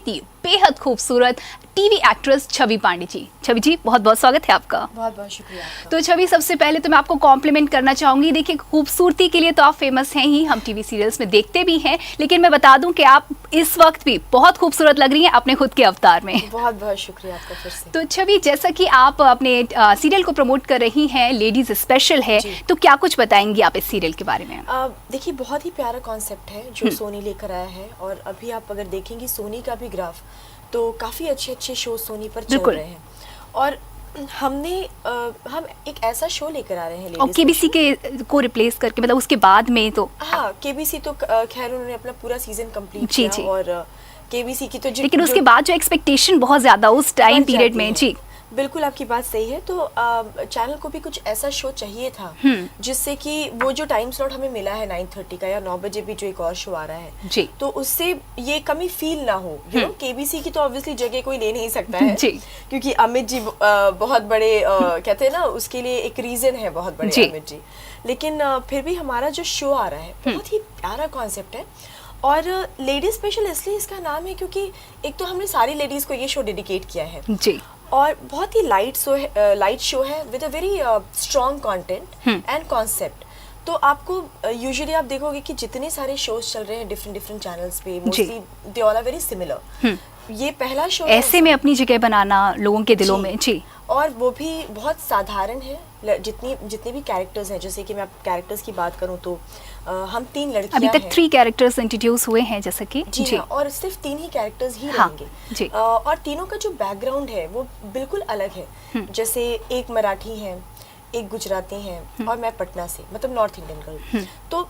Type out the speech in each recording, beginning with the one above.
इतनी बेहद खूबसूरत टीवी एक्ट्रेस छवि पांडे जी। छवि जी, बहुत बहुत स्वागत है आपका। बहुत बहुत शुक्रिया आपका। तो छवि, सबसे पहले तो मैं आपको कॉम्प्लीमेंट करना चाहूंगी। देखिए, खूबसूरती के लिए तो आप फेमस हैं ही, हम टीवी सीरियल्स में देखते भी हैं, लेकिन मैं बता दूं कि आप इस वक्त भी बहुत खूबसूरत लग रही हैं अपने खुद के अवतार में। बहुत बहुत शुक्रिया आपका फिर से। तो छवि, जैसा कि आप अपने सीरियल को प्रमोट कर रही हैं, लेडीज स्पेशल है, तो क्या कुछ बताएंगी आप इस सीरियल के बारे में? देखिए, बहुत ही प्यारा कॉन्सेप्ट है जो सोनी लेकर आया है, और अभी आप अगर देखेंगे सोनी का भी ग्राफ, तो काफ़ी अच्छे अच्छे शो सोनी पर चल रहे हैं। और हम एक ऐसा शो लेकर आ रहे हैं और केबीसी के को रिप्लेस करके, मतलब उसके बाद में तो हाँ, केबीसी तो खैर उन्होंने अपना पूरा सीजन कंप्लीट किया, और केबीसी की तो लेकिन उसके बाद जो एक्सपेक्टेशन बहुत ज्यादा उस टाइम पीरियड में। जी बिल्कुल, आपकी बात सही है। तो चैनल को भी कुछ ऐसा शो चाहिए था जिससे कि वो जो टाइम स्लॉट हमें मिला है 9:30 का या 9 बजे भी जो एक और शो आ रहा है जी, तो उससे ये कमी फील ना हो। केबीसी की तो ऑब्वियसली जगह कोई ले नहीं सकता है जी, क्योंकि अमित जी बहुत बड़े कहते हैं ना, उसके लिए एक रीजन है बहुत बड़े अमित जी। लेकिन फिर भी हमारा जो शो आ रहा है बहुत ही प्यारा कॉन्सेप्ट है, और लेडीज स्पेशल इसलिए इसका नाम है क्योंकि एक तो हमने सारी लेडीज को ये शो डेडिकेट किया है जी, और बहुत ही लाइट शो है with a very strong content and concept. तो आपको यूजुअली आप देखोगे कि जितने सारे शोज चल रहे हैं डिफरेंट चैनल्स पे, mostly they all are very similar. ये पहला शो ऐसे में अपनी जगह बनाना लोगों के दिलों में। जी, और वो भी बहुत साधारण है। जितने भी कैरेक्टर्स हैं, जैसे कि मैं कैरेक्टर्स की बात करूं तो हम 3 लड़कियां अभी तक 3 कैरेक्टर्स इंट्रोड्यूस हुए हैं, जैसे कि जी, हाँ, और सिर्फ 3 ही कैरेक्टर्स ही रहेंगे। जी, और तीनों का जो बैकग्राउंड है वो बिल्कुल अलग है। जैसे एक मराठी है, एक गुजराती है, और मैं पटना से, मतलब नॉर्थ इंडियन गर्ल। तो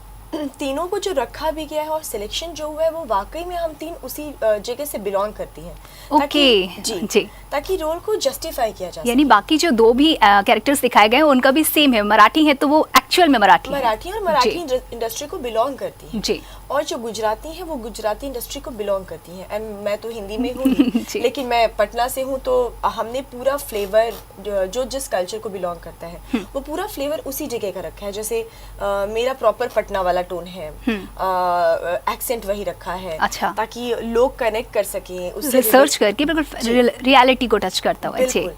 तीनों को जो रखा भी गया है और सिलेक्शन जो हुआ है वो वाकई में हम 3 उसी जगह से बिलोंग करती हैं, ताकि जी ताकि रोल को जस्टिफाई किया जा सके। यानी बाकी जो 2 भी कैरेक्टर्स दिखाए गए हैं उनका भी सेम है, मराठी है तो वो एक्चुअल में मराठी और मराठी इंडस्ट्री को बिलोंग करती है जी, और जो गुजराती है वो गुजराती इंडस्ट्री को बिलोंग करती है। एंड मैं तो हिंदी में हूँ लेकिन मैं पटना से हूँ, तो हमने पूरा फ्लेवर जो जिस कल्चर को बिलोंग करता है वो पूरा फ्लेवर उसी जगह का रखा है। जैसे मेरा प्रॉपर पटना वाला टोन है, एक्सेंट वही रखा है। अच्छा, ताकि लोग कनेक्ट कर सके उससे, रिसर्च करके बिल्कुल रियलिटी को टच करता हुआ। जी,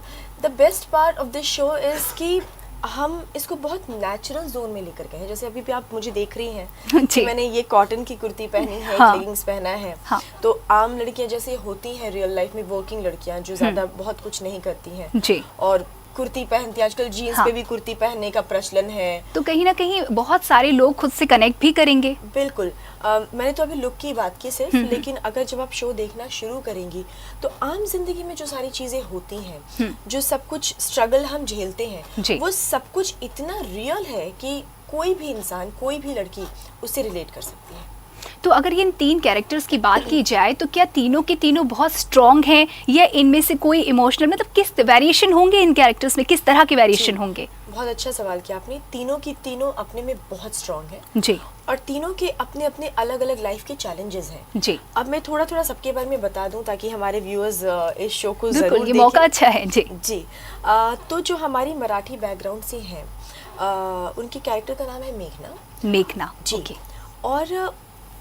the best part of this show is कि हम इसको बहुत नेचुरल जोन में लेकर गए हैं। जैसे अभी भी आप मुझे देख रही हैं कि मैंने ये कॉटन की कुर्ती पहनी है, लेगिंग्स पहना है। तो आम लड़कियां जैसे होती हैं रियल लाइफ में, वर्किंग लड़कियां जो ज्यादा बहुत कुछ नहीं करती हैं जी, और कुर्ती पहनती है। आजकल जीन्स पे भी कुर्ती पहनने का प्रचलन है, तो कहीं ना कहीं बहुत सारे लोग खुद से कनेक्ट भी करेंगे। बिल्कुल। मैंने तो अभी लुक की बात की सिर्फ, लेकिन अगर जब आप शो देखना शुरू करेंगी तो आम जिंदगी में जो सारी चीजें होती हैं, जो सब कुछ स्ट्रगल हम झेलते हैं, वो सब कुछ इतना रियल है कि कोई भी इंसान, कोई भी लड़की उससे रिलेट कर सकती है। तो अगर ये इन 3 कैरेक्टर्स की बात की जाए तो क्या तीनों के तीनों बहुत स्ट्रॉन्ग हैं, या इनमें से कोई इमोशनल, मतलब किस वेरिएशन होंगे इन कैरेक्टर्स में, किस तरह के वेरिएशन होंगे? बहुत अच्छा सवाल किया आपने। तीनों की तीनों अपने में बहुत स्ट्रॉन्ग है जी, और तीनों के अपने अपने अलग अलग लाइफ के चैलेंजेस हैं जी। अब मैं थोड़ा थोड़ा सबके बारे में बता दूं ताकि हमारे व्यूअर्स इस शो को जरूर देखें। ये मौका अच्छा है। जी जी। तो जो हमारी मराठी बैकग्राउंड से हैं, उनकी कैरेक्टर का नाम है मेघना जी। और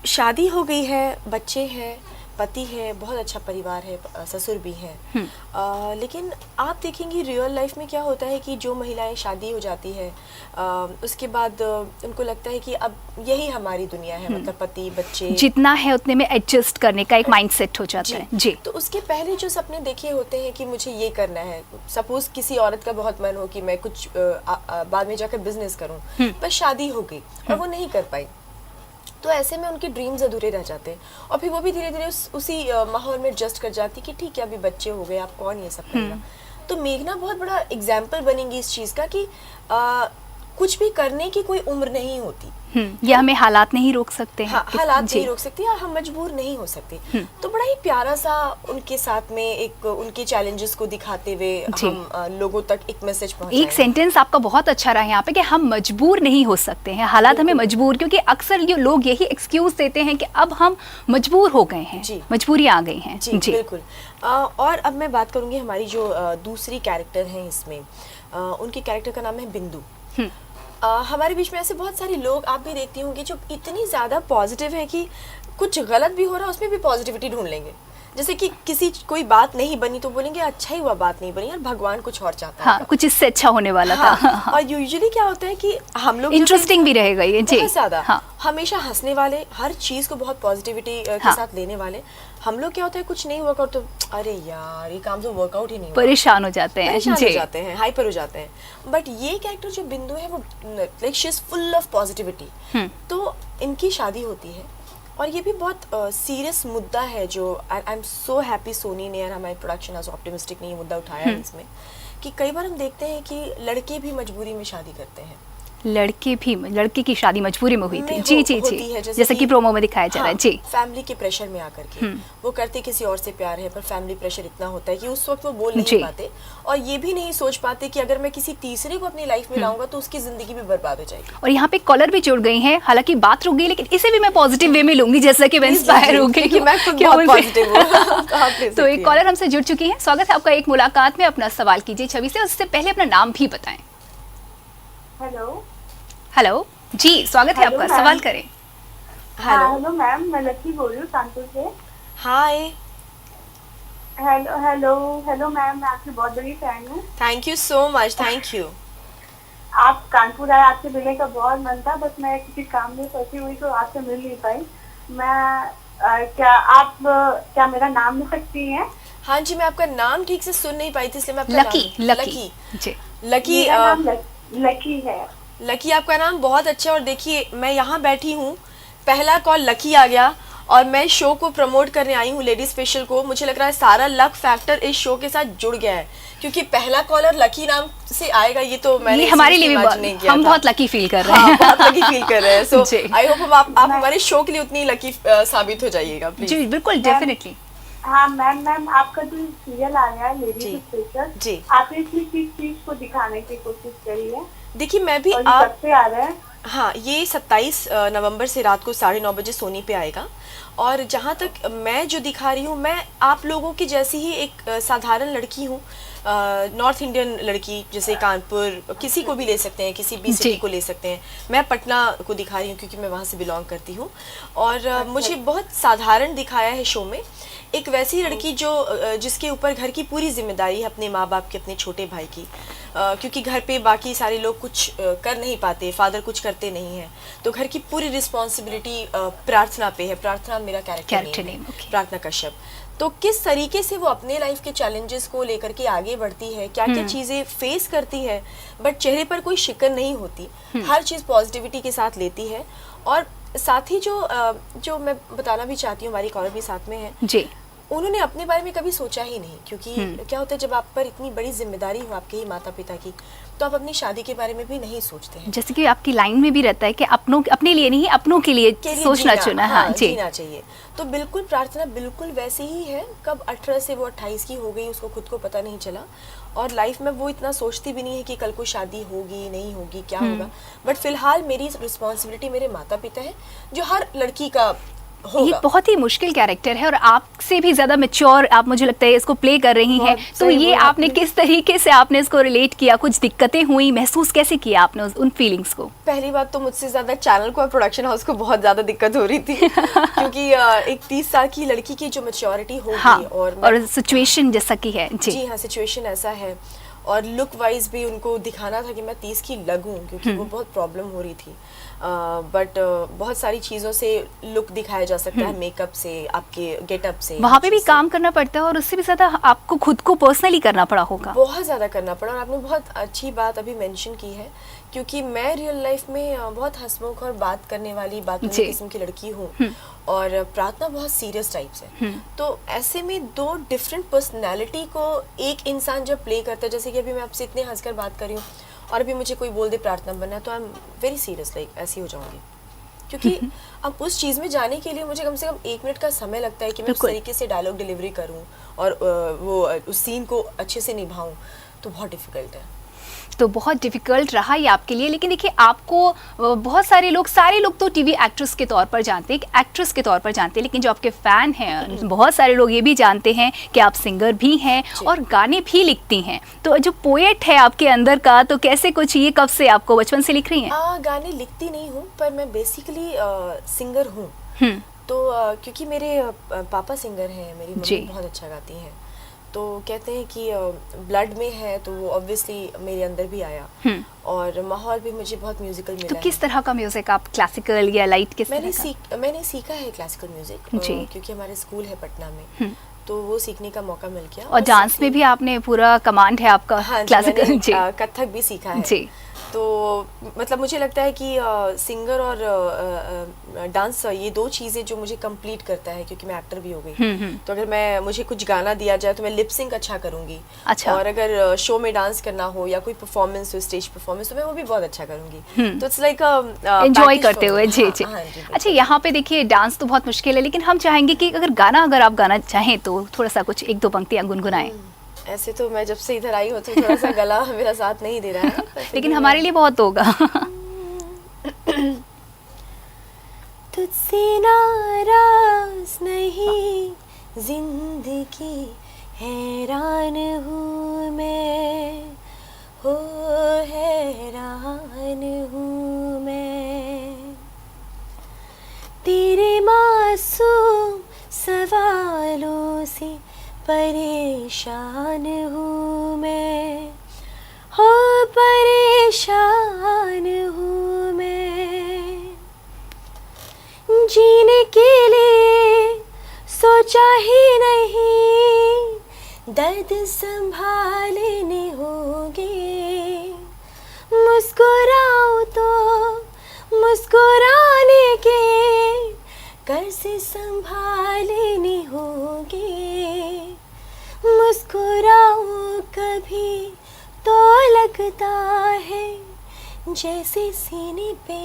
शादी हो गई है, बच्चे हैं, पति है, बहुत अच्छा परिवार है, ससुर भी हैं। लेकिन आप देखेंगे रियल लाइफ में क्या होता है कि जो महिलाएं शादी हो जाती है उसके बाद उनको लगता है कि अब यही हमारी दुनिया है, मतलब पति बच्चे जितना है उतने में एडजस्ट करने का एक माइंडसेट हो जाता है। जी। तो उसके पहले जो सपने देखे होते हैं कि मुझे ये करना है, सपोज किसी औरत का बहुत मन हो कि मैं कुछ बाद में जाकर बिजनेस करूं, पर शादी हो गई और वो नहीं कर पाई, तो ऐसे में उनके ड्रीम्स अधूरे रह जाते हैं। और फिर वो भी धीरे धीरे उसी माहौल में एडजस्ट कर जाती कि ठीक है अभी बच्चे हो गए, आप कौन ये सब करेगा। तो मेघना बहुत बड़ा एग्जाम्पल बनेंगी इस चीज का कि कुछ भी करने की कोई उम्र नहीं होती, या हमें हालात नहीं रोक सकते हैं। हालात नहीं रोक सकते या हम मजबूर नहीं हो सकते। तो बड़ा ही प्यारा सा उनके साथ में एक उनके चैलेंजेस को दिखाते हुए हम लोगों तक एक मैसेज पहुंचाएं। एक सेंटेंस आपका बहुत अच्छा रहा है यहाँ पे कि हम मजबूर नहीं हो सकते हैं, हालात हमें मजबूर, क्योंकि अक्सर ये लोग यही एक्सक्यूज देते हैं कि अब हम मजबूर हो गए हैं, मजबूरी आ गई है। जी बिल्कुल। और अब मैं बात करूंगी हमारी जो दूसरी कैरेक्टर है इसमें, उनके कैरेक्टर का नाम है बिंदु। हमारे बीच में ऐसे बहुत सारे लोग आप भी देखती होंगे जो इतनी ज़्यादा पॉजिटिव है कि कुछ गलत भी हो रहा है उसमें भी पॉजिटिविटी ढूंढ लेंगे, जैसे कि किसी कोई बात नहीं बनी तो बोलेंगे अच्छा ही हुआ बात नहीं बनी यार, भगवान कुछ और चाहता है। हाँ, कुछ इससे अच्छा होने वाला हाँ, था। और यूजुअली क्या होता है कि हम लोग इंटरेस्टिंग भी रहेगा ये जी। बहुत ज्यादा हाँ, हमेशा हंसने वाले, हर चीज को बहुत पॉजिटिविटी के हाँ। साथ लेने वाले। हम लोग क्या होता है कुछ नहीं हुआ तो अरे यार ये काम तो वर्कआउट ही नहीं हुआ, परेशान हो जाते हैं परेशान हो जी। जाते हैं, हाइपर हो जाते हैं। बट ये कैरेक्टर जो बिंदु है वो like she is full of positivity. तो इनकी शादी होती है और ये भी बहुत सीरियस मुद्दा है जो I am so happy Sony ने और हमारे प्रोडक्शन हाउस ऑप्टिमिस्टिक ने ये मुद्दा उठाया है इसमें, कि कई बार हम देखते हैं कि लड़के भी मजबूरी में शादी करते हैं। लड़के की शादी मजबूरी में हुई थी में जी हो- जी होती जी, है, जैसे कि प्रोमो में दिखाया जा रहा है जी। फैमिली के प्रेशर में आकर के वो करते किसी और से प्यार है, पर फैमिली प्रेशर इतना होता है कि उस वक्त वो बोल जी। नहीं पाते और ये भी नहीं सोच पाते कि अगर मैं किसी तीसरे को अपनी लाइफ में लाऊंगा तो उसकी जिंदगी भी बर्बाद हो जाएगी। और यहाँ पे कॉलर भी जुड़ गई हैं, हालांकि बात रुक गई लेकिन इसे भी मैं पॉजिटिव वे में लूंगी, जैसा कि मैं Please इंस्पायर लीजिए, हो गई क्योंकि हूँ मैं खुद कि बहुत उनसे- पॉजिटिव हूँ। तो आप ले तो सकती एक हैं। कॉलर हमसे जुड़ चुकी है, स्वागत है आपका एक मुलाकात में। अपना सवाल कीजिए छवि से, उससे पहले अपना नाम भी बताएं। हेलो। हेलो जी, स्वागत है हेलो, आपका, मैम। सवाल करें। हेलो, हेलो मैम, मैं लकी बोल रही हूँ कानपुर से। हाय, हेलो हेलो हेलो मैम, मैं आपकी बहुत बड़ी फैन हूँ। Thank you so much, thank you. आप कानपुर आए, आपसे मिलने का बहुत मन था, बस मैं किसी काम में फंसी हुई तो आपसे मिल नहीं पाई। मैं क्या मेरा नाम ले सकती हैं? हाँ जी, मैं आपका नाम ठीक से सुन नहीं पाई थी इसलिए मैं आपका लकी नाम लकी जी। लकी मेरा नाम लकी है। लकी आपका नाम बहुत अच्छा है। और देखिए मैं यहाँ बैठी हूँ, पहला कॉल लकी आ गया और मैं शो को प्रमोट करने आई हूँ, लेडी स्पेशल को। मुझे लग रहा है सारा लक फैक्टर इस शो के साथ जुड़ गया है, क्योंकि पहला कॉलर लकी नाम से आएगा ये तो मैंने ये हमारे लिए भी imagine नहीं किया हम था। बहुत लकी फील कर रहे हाँ, हैं। बहुत लकी फील कर रहे हैं। सो जी। आई होप आप हमारे शो के लिए उतनी लकी साबित हो जाइएगा प्लीज। जी बिल्कुल, डेफिनेटली। हाँ मैम, आपका जो सीरियल आ गया है लेडी जी। स्पेशल, जी। आपने किस चीज को दिखाने की कोशिश करी है देखिए मैं भी और ये आप कब से आ रहा है? हाँ, ये 27 नवंबर से रात को 9:30 बजे सोनी पे आएगा। और जहाँ तक मैं जो दिखा रही हूँ, मैं आप लोगों की जैसी ही एक साधारण लड़की हूँ, नॉर्थ इंडियन लड़की, जैसे कानपुर, किसी को भी ले सकते हैं, किसी भी सिटी जी। को ले सकते हैं। मैं पटना को दिखा रही हूँ क्योंकि मैं वहाँ से बिलोंग करती हूँ। और मुझे बहुत साधारण दिखाया है शो में, एक वैसी लड़की जो जिसके ऊपर घर की पूरी जिम्मेदारी है, अपने माँ बाप की, अपने छोटे भाई की, क्योंकि घर पे बाकी सारे लोग कुछ कर नहीं पाते, फादर कुछ करते नहीं हैं, तो घर की पूरी रिस्पॉन्सिबिलिटी प्रार्थना पे है। प्रार्थना मेरा कैरेक्टर Character नेम name, है, okay. प्रार्थना कश्यप। तो किस तरीके से वो अपने लाइफ के चैलेंजेस को लेकर के आगे बढ़ती है, क्या क्या चीज़ें फेस करती है, बट चेहरे पर कोई शिकन नहीं होती, हर चीज़ पॉजिटिविटी के साथ लेती है। और साथ ही जो मैं बताना भी चाहती हूँ, हमारी कॉलर भी साथ में है, जी उन्होंने अपने बारे में कभी सोचा ही नहीं, क्योंकि क्या होता है जब आप पर इतनी बड़ी जिम्मेदारी हो आपके ही माता पिता की, तो आप अपनी शादी के बारे में भी नहीं सोचते हैं। जैसे कि आपकी लाइन में भी रहता है कि अपने लिए नहीं, अपनों के लिए के लिए सोचना जीना, चुना। हाँ जी, जीना चाहिए। तो बिल्कुल प्रार्थना बिल्कुल वैसे ही है। कब 18 से वो 28 की हो गई, उसको खुद को पता नहीं चला, और लाइफ में वो इतना सोचती भी नहीं है कि कल को शादी होगी नहीं होगी, क्या होगा। बट फिलहाल मेरी रिस्पॉन्सिबिलिटी मेरे माता पिता है, जो हर लड़की का ये होगा। बहुत ही मुश्किल कैरेक्टर है और आपसे भी ज्यादा मैच्योर आप, मुझे लगता है, इसको प्ले कर रही हैं। बहुत तो सही ये बोला आपने किस तरीके से आपने इसको रिलेट किया, कुछ दिक्कतें हुई, महसूस कैसे किया आपने उन फीलिंग्स को? पहली बात तो मुझसे ज्यादा चैनल को और प्रोडक्शन हाउस को बहुत ज्यादा दिक्कत हो रही थी, क्योंकि एक 30 साल की लड़की की जो मैच्योरिटी होगी, हाँ, और और सिचुएशन जैसा की है जी। जी हाँ, सिचुएशन ऐसा है, और लुक वाइज भी उनको दिखाना था कि मैं 30 की लगूं, क्योंकि वो बहुत प्रॉब्लम हो रही थी। बट बहुत सारी चीज़ों से लुक दिखाया जा सकता है, मेकअप से, आपके गेटअप से, वहाँ पे भी हर चीज़ से। काम करना पड़ता है और उससे भी ज्यादा आपको खुद को पर्सनली करना पड़ा होगा। बहुत ज़्यादा करना पड़ा। और आपने बहुत अच्छी बात अभी मेंशन की है, क्योंकि मैं रियल लाइफ में बहुत हंसमुख और बात करने वाली, बातूनी जी। किस्म की लड़की हूँ, और प्रार्थना बहुत सीरियस टाइप से। तो ऐसे में दो डिफरेंट पर्सनैलिटी को एक इंसान जब प्ले करता है, जैसे कि अभी मैं आपसे इतने हंसकर बात कर रही हूँ और अभी मुझे कोई बोल दे प्रार्थना बनना है, तो I am very serious, like ऐसी हो जाऊंगी, क्योंकि अब उस चीज़ में जाने के लिए मुझे कम से कम 1 मिनट का समय लगता है कि मैं उस बिल्कुल। तरीके से डायलॉग डिलीवरी करूँ और वो उस सीन को अच्छे से निभाऊँ, तो बहुत डिफिकल्ट है। तो बहुत डिफिकल्ट रहा ये आपके लिए, लेकिन देखिए आपको बहुत सारे लोग तो टीवी एक्ट्रेस के तौर पर जानते हैं, एक एक्ट्रेस के तौर पर जानते हैं, लेकिन जो आपके फैन हैं बहुत सारे लोग ये भी जानते हैं कि आप सिंगर भी हैं और गाने भी लिखती हैं। तो जो पोएट है आपके अंदर का, तो कैसे कुछ ये कब से, आपको बचपन से लिख रही हैं? गाने लिखती नहीं हूँ, पर मैं बेसिकली सिंगर हूँ। तो क्योंकि मेरे पापा सिंगर हैं, मेरी जी। मम्मी बहुत अच्छा गाती हैं, तो कहते हैं कि ब्लड में है, तो वो ऑब्वियसली मेरे अंदर भी आया और माहौल भी मुझे बहुत म्यूजिकल मिला तो है। किस तरह का म्यूजिक, आप क्लासिकल या लाइट, किस तरह का? मैंने सीखा है क्लासिकल म्यूजिक, जी। क्योंकि हमारे स्कूल है पटना में, तो वो सीखने का मौका मिल गया। और डांस में भी आपने पूरा कमांड है आपका, हाँ जी, क्लासिकल? मैंने जी कथक भी सीखा है। जी। तो मतलब मुझे लगता है कि सिंगर और डांस, ये दो चीज़ें जो मुझे कंप्लीट करता है, क्योंकि मैं एक्टर भी हो गई, तो अगर मुझे कुछ गाना दिया जाए तो मैं लिप सिंक अच्छा करूँगी। अच्छा। और अगर शो में डांस करना हो या कोई परफॉर्मेंस हो, स्टेज परफॉर्मेंस, तो मैं वो भी बहुत अच्छा करूँगी। तो इट्स लाइक एंजॉय करते हुए। जी जी। हाँ जी, अच्छा, यहाँ पे देखिए डांस तो बहुत मुश्किल है, लेकिन हम चाहेंगे कि अगर आप गाना चाहें तो थोड़ा सा कुछ 1-2 पंक्तियां गुनगुनाएं। ऐसे तो मैं जब से इधर आई हूँ तो थोड़ा सा गला मेरा साथ नहीं दे रहा है, पर फिर लेकिन भी हमारे लिए बहुत होगा। तुझसे नाराज नहीं जिंदगी, हैरान हूँ मैं, हो हैरान हूँ मैं, तेरे मासूम सवालों से परेशान हूँ मैं, हो परेशान हूँ मैं, जीने के लिए सोचा ही नहीं, दर्द संभालने होंगे, मुस्कुराऊं तो मुस्कुराने के कर्ज संभालने होंगे, मुस्कुराऊं कभी तो लगता है जैसे सीने पे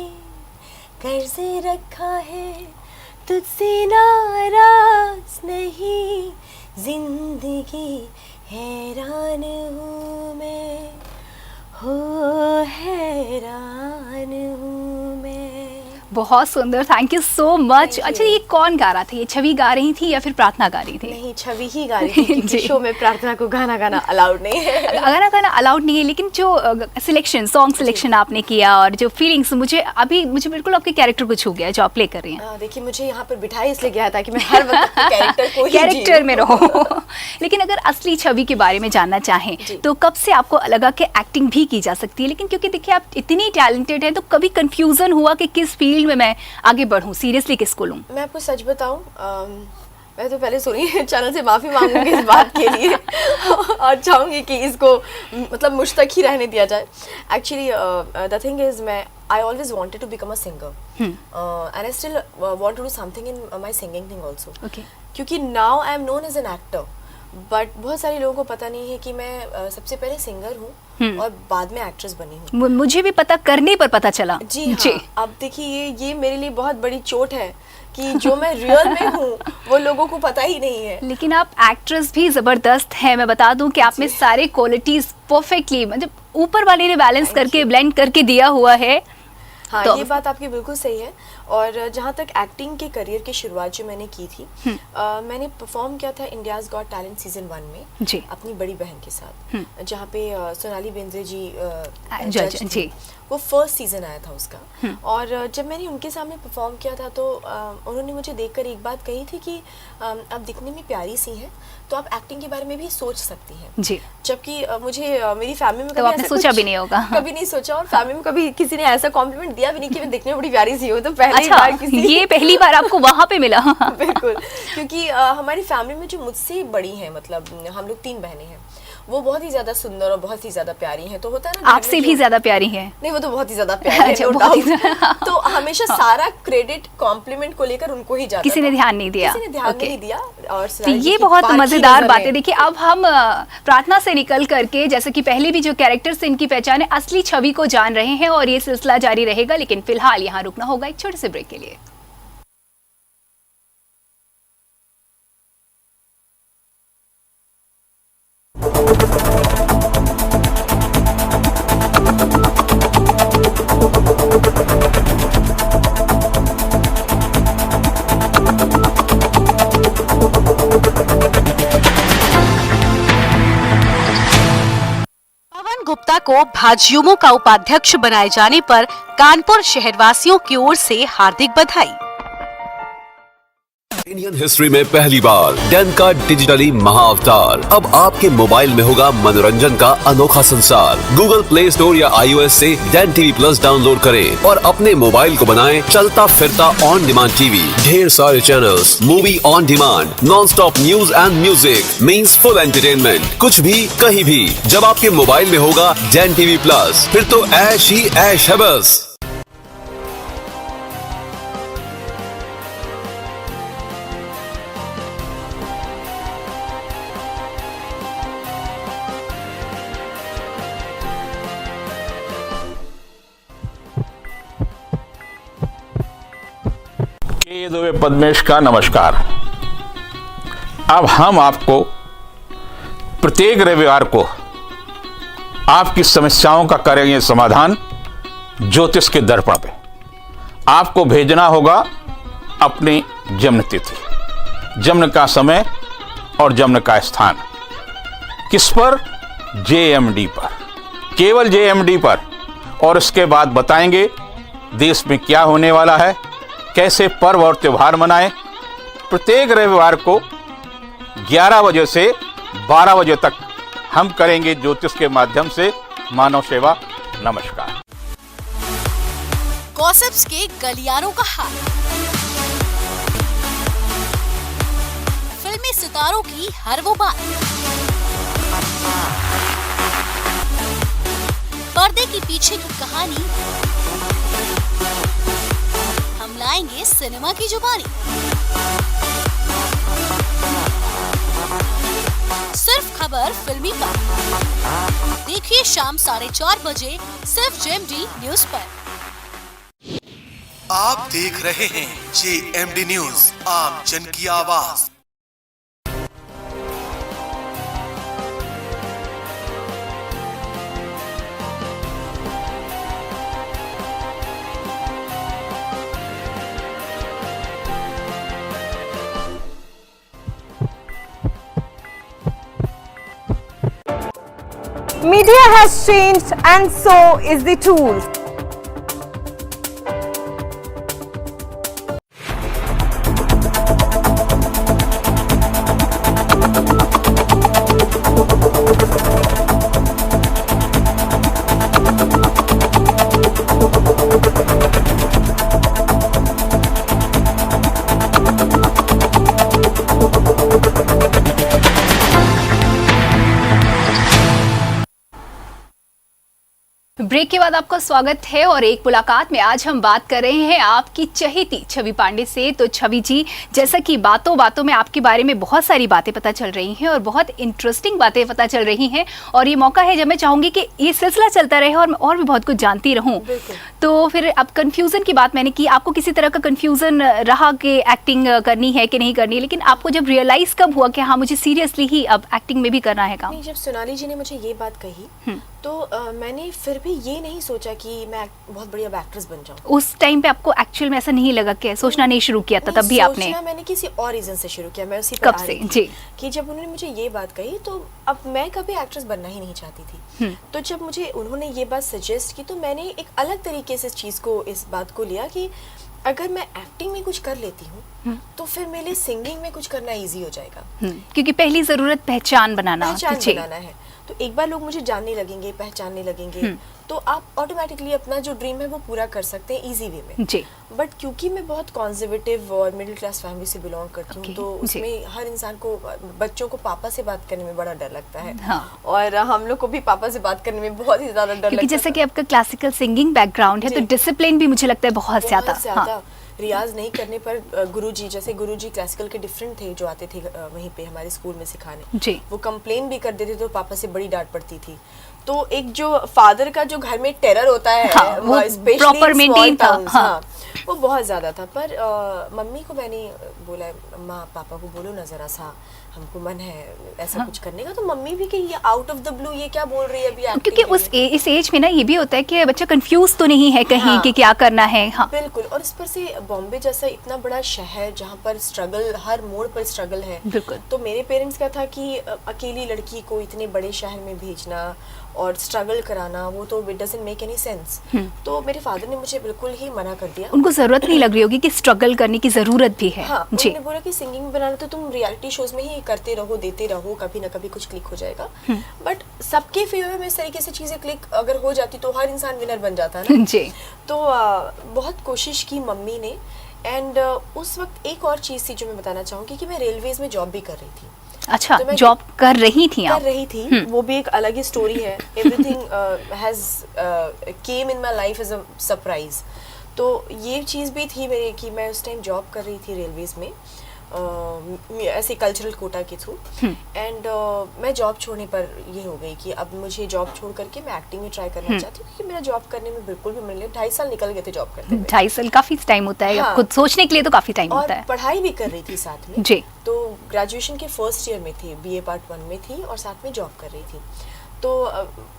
कर्ज रखा है, तुझसे नाराज नहीं जिंदगी, हैरान हूँ मैं, हो हैरान हूँ मैं। बहुत सुंदर, thank you so much. Thank you. अच्छा, ये कौन गा रहा था? ये छवि गा रही थी या फिर प्रार्थना गा रही थी? नहीं, छवि ही गा रही थी, क्योंकि जी। शो में प्रार्थना को गाना गाना अलाउड नहीं है। गाना गाना अलाउड नहीं है, लेकिन जो सॉन्ग सिलेक्शन आपने किया और जो फीलिंग्स, मुझे बिल्कुल आपके कैरेक्टर को छू गया जो आप प्ले कर रही हैं। देखिए, मुझे यहाँ पर बिठाया इसलिए गया था कि मैं हर वक्त कैरेक्टर को ही कैरेक्टर में रहो। लेकिन अगर असली छवि के बारे में जानना चाहें जी। तो कब से आपको लगा कि एक्टिंग भी की जा सकती है? लेकिन क्योंकि देखिए आप इतनी टैलेंटेड हैं, तो कभी कंफ्यूजन हुआ कि किस फील्ड में मैं आगे बढ़ूं, सीरियसली किसको लूं? मैं आपको सच बताऊं, मैं तो पहले सुनिए चैनल से माफ़ी मांगूंगी इस बात के लिए और चाहूँगी कि इसको मतलब मुझ तक ही रहने दिया जाए। Actually the thing is, I always wanted to become a singer, and I still want to do something in my singing thing also. Okay. क्योंकि now I am known as an actor, but बहुत सारे लोगों को पता नहीं है कि मैं सबसे पहले सिंगर हूँ और बाद में एक्ट्रेस बनी हूँ। मुझे भी पता करने पर पता चला। जी हाँ। अब देखिए, ये मेरे लिए बहुत बड़ी चोट है कि जो मैं रियल में हूँ वो लोगों को पता ही नहीं है। लेकिन आप एक्ट्रेस भी जबरदस्त हैं। मैं बता दूं कि आप में सारे क्वालिटीज परफेक्टली, मतलब ऊपर वाले ने बैलेंस करके ब्लेंड करके दिया हुआ है। हाँ, तो ये बात आपकी बिल्कुल सही है। और जहाँ तक एक्टिंग के करियर की शुरुआत जो मैंने की थी, मैंने परफॉर्म किया था इंडियाज़ गॉट टैलेंट सीजन 1 में जी। अपनी बड़ी बहन के साथ, जहाँ पे सोनाली बेंद्रे जी जज थी। जी। वो फर्स्ट सीजन आया था उसका। और जब मैंने उनके सामने परफॉर्म किया था तो उन्होंने मुझे देखकर एक बात कही थी कि आप दिखने में प्यारी सी हैं, तो आप एक्टिंग के बारे में भी सोच सकती हैं। जी। जबकि मुझे मेरी फैमिली में तो आपने सोचा भी नहीं होगा। कभी नहीं सोचा, और फैमिली में कभी किसी ने ऐसा कॉम्प्लीमेंट दिया भी नहीं कि मैं दिखने में बड़ी प्यारी सी हूँ। तो पहली अच्छा, बार ये पहली बार आपको वहाँ पे मिला? बिल्कुल, क्योंकि हमारी फैमिली में जो मुझसे बड़ी हैं, मतलब हम लोग 3 बहनें हैं, वो बहुत ही ज्यादा सुंदर और बहुत ही ज्यादा प्यारी हैं। तो होता है ना, आपसे भी ज्यादा प्यारी है? नहीं, वो तो बहुत ही ज्यादा प्यारी है, अच्छा, no बहुत ही doubt। तो हमेशा सारा क्रेडिट कॉम्प्लीमेंट को लेकर उनको ही जाता किसी ने था। ध्यान नहीं दिया? किसी ने ध्यान Okay. नहीं दिया। और तो सोनाली जी ये की बहुत पारखी मजेदार नज़र बात है। है। देखिए, अब हम प्रार्थना से निकल करके, जैसे कि पहले भी जो कैरेक्टर से इनकी पहचान है, असली छवि को जान रहे हैं और ये सिलसिला जारी रहेगा। लेकिन फिलहाल यहाँ रुकना होगा एक छोटे से ब्रेक के लिए। पवन गुप्ता को भाजयुमो का उपाध्यक्ष बनाए जाने पर कानपुर शहरवासियों की ओर से हार्दिक बधाई। इंडियन हिस्ट्री में पहली बार डैन का डिजिटली महाअवतार अब आपके मोबाइल में होगा मनोरंजन का अनोखा संसार। गूगल प्ले स्टोर या iOS से डैन टीवी प्लस डाउनलोड करें और अपने मोबाइल को बनाएं चलता फिरता ऑन डिमांड टीवी। ढेर सारे channels, movie on demand, non stop news and music means full entertainment. कुछ भी कहीं भी जब आपके मोबाइल में होगा डैन टीवी प्लस, फिर तो ऐश ही ऐश है बस। के दुबे पद्मेश का नमस्कार। अब हम आपको प्रत्येक रविवार को आपकी समस्याओं का करेंगे समाधान ज्योतिष के दर्पण पे। आपको भेजना होगा अपनी जन्म तिथि, जन्म का समय और जन्म का स्थान। किस पर? JMD पर, केवल JMD पर। और उसके बाद बताएंगे देश में क्या होने वाला है, कैसे पर्व और त्योहार मनाएं। प्रत्येक रविवार को 11 बजे से 12 बजे तक हम करेंगे ज्योतिष के माध्यम से मानव सेवा। नमस्कार। गॉसिप्स के गलियारों का हाल, फिल्मी सितारों की हर वो बात, पर्दे के पीछे की कहानी, हम लाएंगे सिनेमा की जुबानी। सिर्फ खबर फिल्मी पर देखिए शाम 4:30 बजे सिर्फ JMD न्यूज पर। आप देख रहे हैं JMD न्यूज, आम जन की आवाज। Media has changed and so is the tools. Break के बाद आपका स्वागत है और एक मुलाकात में आज हम बात कर रहे हैं आपकी चहेती छवि पांडे से। तो छवि जी, जैसा कि बातों बातों में आपके बारे में बहुत सारी बातें पता चल रही हैं और बहुत इंटरेस्टिंग बातें पता चल रही हैं और ये मौका है जब मैं चाहूंगी कि ये सिलसिला चलता रहे और मैं और भी बहुत कुछ जानती रहूं। तो फिर अब कंफ्यूजन की बात मैंने की, आपको किसी तरह का कंफ्यूजन रहा कि एक्टिंग करनी है कि नहीं करनी है, लेकिन आपको जब रियलाइज कब हुआ कि हाँ मुझे सीरियसली ही अब एक्टिंग में भी करना है काम? जब सोनाली जी ने मुझे ये बात कही तो मैंने फिर भी ये नहीं सोचा कि मैं बहुत बड़ी अब एक्ट्रेस बन जाऊं। उस टाइम पे आपको एक्चुअल में ऐसा नहीं लगा कि सोचना नहीं शुरू किया था? तब भी आपने सोचना मैंने किसी और रीजन से शुरू किया। मैं उसी कब से जी कि जब उन्होंने मुझे ये बात कही तो अब मैं कभी एक्ट्रेस बनना ही नहीं चाहती थी। तो जब मुझे उन्होंने ये बात सजेस्ट की तो मैंने एक अलग तरीके से इस बात को लिया कि अगर मैं एक्टिंग में कुछ कर लेती हूँ तो फिर मेरे लिए सिंगिंग में कुछ करना इजी हो जाएगा। क्योंकि पहली जरूरत पहचान बनाना है। तो एक बार लोग मुझे जानने लगेंगे, पहचानने लगेंगे, तो आप ऑटोमेटिकली अपना जो ड्रीम है वो पूरा कर सकते हैं इजी वे में जी। बट क्योंकि मैं बहुत कॉन्जर्वेटिव और मिडिल क्लास फैमिली से बिलोंग करती हूँ तो उसमें हर इंसान को, बच्चों को पापा से बात करने में बड़ा डर लगता है। और हम लोग को भी पापा से बात करने में बहुत ही ज्यादा डर लगता है। क्योंकि जैसे कि आपका क्लासिकल सिंगिंग बैकग्राउंड है तो डिसिप्लिन भी मुझे लगता है बहुत ज्यादा। रियाज नहीं करने पर गुरुजी, जैसे गुरुजी क्लासिकल के डिफरेंट थे जो आते थे वहीं पे हमारे स्कूल में सिखाने जी। वो कंप्लेन भी कर देते तो पापा से बड़ी डांट पड़ती थी। तो एक जो फादर का जो घर में टेरर होता है वो प्रॉपर मेंटेन था। वो बहुत ज्यादा था। पर मम्मी को मैंने बोला, माँ पापा को बोलो ना जरा सा, हमको मन है ऐसा कुछ करने का। तो मम्मी भी कि ये आउट ऑफ द ब्लू ये क्या बोल रही है अभी एक्टिंग। क्योंकि इस एज में ना ये भी होता है कि बच्चा कंफ्यूज तो नहीं है कहीं कि क्या करना है। बिल्कुल। और इस पर से बॉम्बे जैसा इतना बड़ा शहर जहाँ पर स्ट्रगल, हर मोड़ पर स्ट्रगल है। बिल्कुल। तो मेरे पेरेंट्स का था कि अकेली लड़की को इतने बड़े शहर में भेजना और स्ट्रगल कराना, वो तो it doesn't make any sense. तो मेरे फादर ने मुझे बिल्कुल ही मना कर दिया। उनको जरूरत नहीं लग रही होगी कि स्ट्रगल करने की जरूरत भी है। हाँ, जी। उन्होंने बोला कि सिंगिंग बनाना तो तुम रियलिटी शोज में ही करते रहो, देते रहो, कभी ना कभी कुछ क्लिक हो जाएगा। बट सबके फेवर में इस तरीके से चीजें क्लिक अगर हो जाती तो हर इंसान विनर बन जाता है ना। जी। तो बहुत कोशिश की मम्मी ने। एंड उस वक्त एक और चीज़ थी जो मैं बताना चाहूँगी कि मैं रेलवेज में जॉब भी कर रही थी। अच्छा, तो मैं जॉब कर रही थी आप? कर रही थी, वो भी एक अलग ही स्टोरी है। Everything has came in my life as a surprise. तो ये चीज़ भी थी मेरे कि मैं उस टाइम जॉब कर रही थी रेलवेज में, ऐसे कल्चरल कोटा के थ्रू। एंड मैं जॉब छोड़ने पर ये हो गई कि अब मुझे जॉब छोड़ करके मैं एक्टिंग में ट्राई करना चाहती हूँ, क्योंकि मेरा जॉब करने में बिल्कुल भी मन नहीं। 2.5 साल निकल गए थे जॉब करते हुए। 2.5 साल काफी टाइम होता है। हाँ। खुद सोचने के लिए तो काफी टाइम और होता है। पढ़ाई भी कर रही थी साथ में। जी। तो ग्रेजुएशन के फर्स्ट ईयर में थी, बीए पार्ट 1 में थी और साथ में जॉब कर रही थी। तो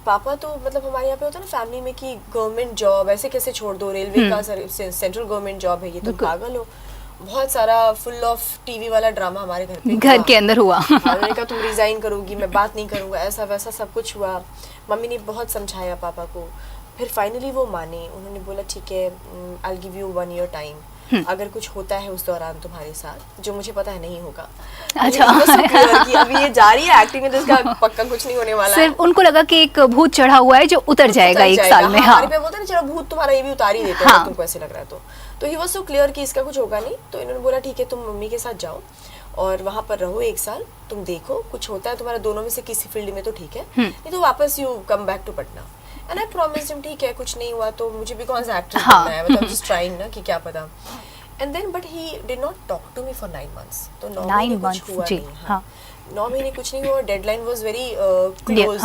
पापा तो मतलब हमारे यहाँ पे होता है ना फैमिली में कि गवर्नमेंट जॉब ऐसे कैसे छोड़ दो, रेलवे का सेंट्रल गवर्नमेंट जॉब है, ये तुम पागल हो। बहुत सारा फुल ऑफ टीवी वाला ड्रामा हमारे घर पे घर के अंदर हुआ। मैंने कहा तुम रिजाइन करोगी, मैं बात नहीं करूँगा, ऐसा वैसा सब कुछ हुआ। मम्मी ने बहुत समझाया पापा को, फिर फाइनली वो माने। उन्होंने बोला ठीक है, I will give you 1 year time, अगर कुछ होता है उस दौरान तुम्हारे साथ, जो मुझे पता है नहीं होगा। अच्छा। कि अभी ये जा रही है एक्टिंग में तो इसका पक्का कुछ नहीं होने वाला है। सिर्फ उनको लगा कि एक भूत चढ़ा हुआ है जो उतर जाएगा 1 साल में। हाँ। हमारे पे बोलते ना चलो भूत तुम्हारा ये भी उतार ही देते हैं, हाँ। तुमको ऐसे लग रहा है तो ही वाज सो क्लियर कि इसका कुछ होगा नहीं। तो इन्होंने बोला ठीक है, तुम मम्मी के साथ जाओ और वहाँ पर रहो 1 साल, तुम देखो कुछ होता है तुम्हारा दोनों में से किसी फील्ड में तो ठीक है, नहीं तो वापस you come back to Patna. And I promised him ठीक है, कुछ नहीं हुआ तो मुझे भी कौन सा एक्ट्रेस बनना है, मतलब जस्ट ट्राइंग ना, कि क्या पता। And then but he did not talk to me for 9 months। तो 9 महीने कुछ हुआ जी, नहीं। हाँ। 9 महीने कुछ नहीं हुआ, डेडलाइन वाज वेरी क्लोज।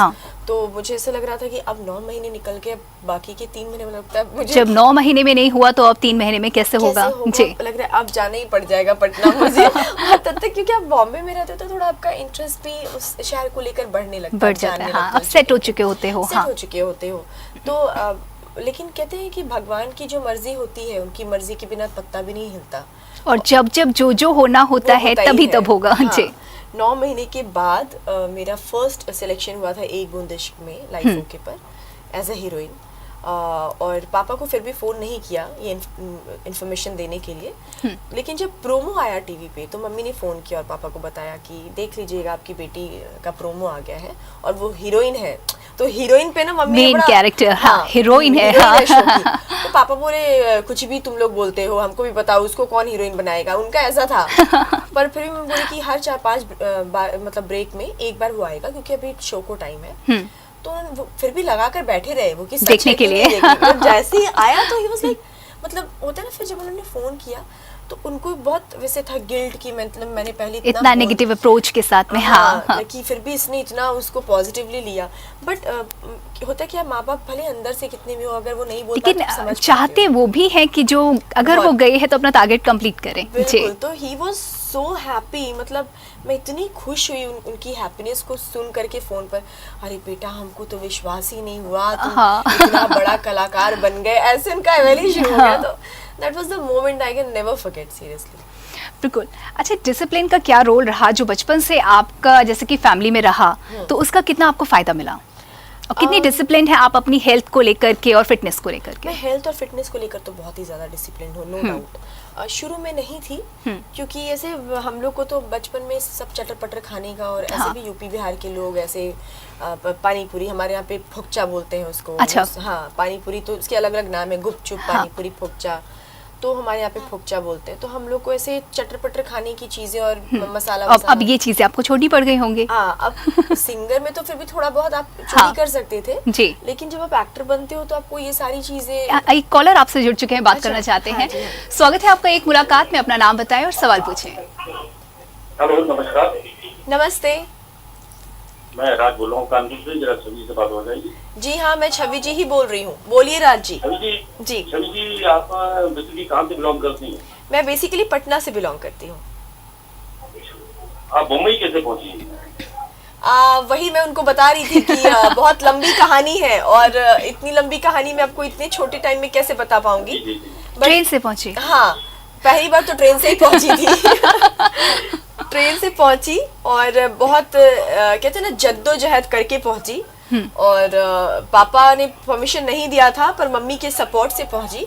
तो मुझे ऐसा लग रहा था कि अब 9 महीने निकल के बाकी के 3 महीने में लगता है मुझे, जब 9 महीने में नहीं हुआ तो अब 3 महीने में कैसे होगा? जी, लग रहा है अब जाना ही पड़ जाएगा पटना मुझे। तब तक क्योंकि आप बॉम्बे में रहते हो तो थोड़ा आपका इंटरेस्ट भी उस शहर को लेकर बढ़ने लगता है, बढ़ जाता है। हाँ, अब सेट हो चुके होते हो। सेट हो चुके होते हो। तो लेकिन कहते हैं कि भगवान की जो मर्जी होती है, उनकी मर्जी के बिना पत्ता भी नहीं हिलता। और जब जब जो होना होता है तभी तब होगा। जी। 9 महीने के बाद मेरा फर्स्ट सिलेक्शन हुआ था एक बूंद इश्क में लाइफ ओके पर एज अ हीरोइन। और पापा को फिर भी फ़ोन नहीं किया ये इन्फॉर्मेशन देने के लिए। लेकिन जब प्रोमो आया टीवी पे तो मम्मी ने फ़ोन किया और पापा को बताया कि देख लीजिएगा आपकी बेटी का प्रोमो आ गया है और वो हीरोइन है। तो हीरोइन पे ना मम्मी मेन कैरेक्टर, हाँ, हीरोइन है। हाँ। तो पापा बोले कुछ भी तुम लोग बोलते हो, हमको भी बताओ उसको कौन हीरोइन बनाएगा, उनका ऐसा था। पर फिर भी मैं बोली कि हर 4-5 मतलब ब्रेक में एक बार वो आएगा, क्योंकि अभी शो को टाइम है। तो वो फिर भी लगा कर बैठे रहे वो कि देखने के लिए। जैसे ही आया तो ही वाज लाइक, मतलब होता है ना, फिर जब उन्होंने फोन किया तो उनको बहुत वैसे था गिल्ट कि मतलब मैंने पहले इतना नेगेटिव अप्रोच के साथ में। हाँ। कि फिर भी इसने इतना उसको पॉजिटिवली लिया। बट होता है कि माँ बाप भले अंदर से कितने भी हो, अगर वो नहीं बोलता लेकिन तो चाहते वो भी है कि जो अगर वो गए हैं तो अपना टारगेट कंप्लीट करें। बिल्कुल। तो ही वाज सो हैप्पी, मतलब मैं इतनी खुश हुई उनकी हैप्पीनेस को सुन करके फोन पर। अरे बेटा हमको तो विश्वास ही नहीं हुआ तुम इतना बड़ा कलाकार बन गए, ऐसे उनका एवेल्यूशन हो गया। तो that was the moment I can never forget, seriously. बिल्कुल। अच्छा, डिसिप्लिन का क्या रोल रहा जो बचपन से आपका जैसे कि फैमिली में रहा, तो उसका कितना आपको फायदा मिला और कितनी डिसिप्लिन है आप अपनी हेल्थ को लेकर के और फिटनेस को लेकर के? मैं हेल्थ और फिटनेस को लेकर तो बहुत ही ज़्यादा डिसिप्लिन हूँ, नो डाउट। शुरू में नहीं थी, क्योंकि ऐसे हम लोग को तो बचपन में सब चटर पटर खाने का, और ऐसे भी यूपी बिहार के लोग ऐसे पानी पूरी, हमारे यहाँ पे फुकचा बोलते हैं उसको। अच्छा। हाँ, पानी पूरी तो उसके अलग अलग नाम है, गुपचुप, पानी पूरी, फुकचा, तो हमारे यहाँ पे फुकचा बोलते हैं। तो हम लोग को ऐसे चटर पटर खाने की चीजें और मसाला अब ये चीजें आपको छोटी पड़ गई होंगी। हाँ, अब सिंगर में तो फिर भी थोड़ा बहुत आप चोरी कर सकते थे जी, लेकिन जब आप एक्टर बनते हो तो आपको ये सारी चीजें। एक कॉलर आपसे जुड़ चुके हैं, बात करना चाहते हैं। स्वागत है आपका एक मुलाकात में, अपना नाम बताएं और सवाल पूछें। हेलो, नमस्कार। नमस्ते, मैं राज बोल रहा हूँ कानपुर से, जरा छवि से बात हो जाएगी। जी हाँ, मैं छवि जी ही बोल रही हूँ, बोलिए राज जी। छवि जी, जी। छवि जी, आप बेसिकली कहाँ से बिलोंग करती हैं? मैं बेसिकली पटना से बिलोंग करती हूँ। आप मुंबई कैसे पहुँची? वही मैं उनको बता रही थी कि बहुत लंबी कहानी है, और इतनी लंबी कहानी मैं आपको इतने छोटे टाइम में कैसे बता पाऊंगी। ट्रेन से पहुंची? हाँ, पहली बार तो ट्रेन से ही पहुंची थी। ट्रेन से पहुंची और बहुत कहते हैं ना जद्दोजहद करके पहुंची। और पापा ने परमिशन नहीं दिया था, पर मम्मी के सपोर्ट से पहुंची।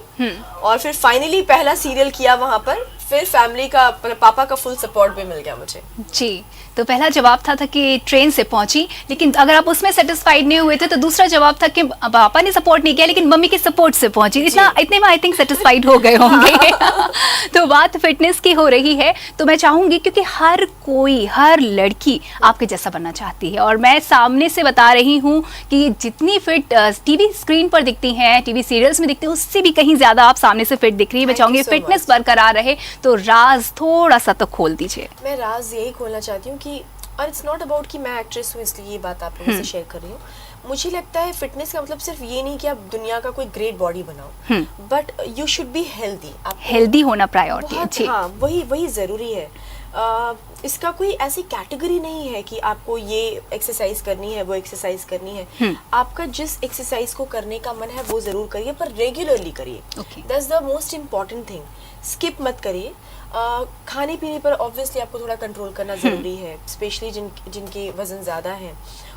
और फिर फाइनली पहला सीरियल किया वहां पर। फिर फैमिली का, पापा का फुल सपोर्ट भी मिल गया मुझे। जी, तो पहला जवाब था कि ट्रेन से पहुंची, लेकिन अगर आप उसमें सेटिस्फाइड नहीं हुए थे तो दूसरा जवाब था कि पापा ने सपोर्ट नहीं किया लेकिन मम्मी के सपोर्ट से पहुंची। इतने में आई थिंक सेटिस्फाइड हो गए होंगे। तो बात फिटनेस की हो रही है, तो मैं चाहूंगी, क्योंकि हर लड़की आपके जैसा बनना चाहती है, और मैं सामने से बता रही हूँ कि जितनी फिट टीवी स्क्रीन पर दिखती हैं, टीवी सीरियल्स में दिखती है, उससे भी कहीं ज्यादा आप सामने से फिट दिख रही है। मैं चाहूंगी फिटनेस बरकरार रहे, तो राज थोड़ा सा तो खोल दीजिए। मैं राज यही खोलना चाहती हूँ कि, और इट्स नॉट अबाउट कि मैं एक्ट्रेस हूँ इसलिए ये बात आप लोगों से शेयर कर रही हूँ। मुझे लगता है फिटनेस का मतलब सिर्फ ये नहीं कि आप दुनिया का कोई ग्रेट बॉडी बनाओ, but you should be healthy. आप हेल्दी होना प्रायोरिटी है। हाँ, वही जरूरी है। इसका कोई ऐसी कैटेगरी नहीं है कि आपको ये एक्सरसाइज करनी है, वो एक्सरसाइज करनी है। आपका जिस एक्सरसाइज को करने का मन है वो जरूर करिए, पर रेगुलरली करिए। That's the most important thing. Skip मत करिए। खाने पीने पर ऑब्वियसली आपको थोड़ा कंट्रोल करना ज़रूरी है, स्पेशली जिनके वज़न ज़्यादा है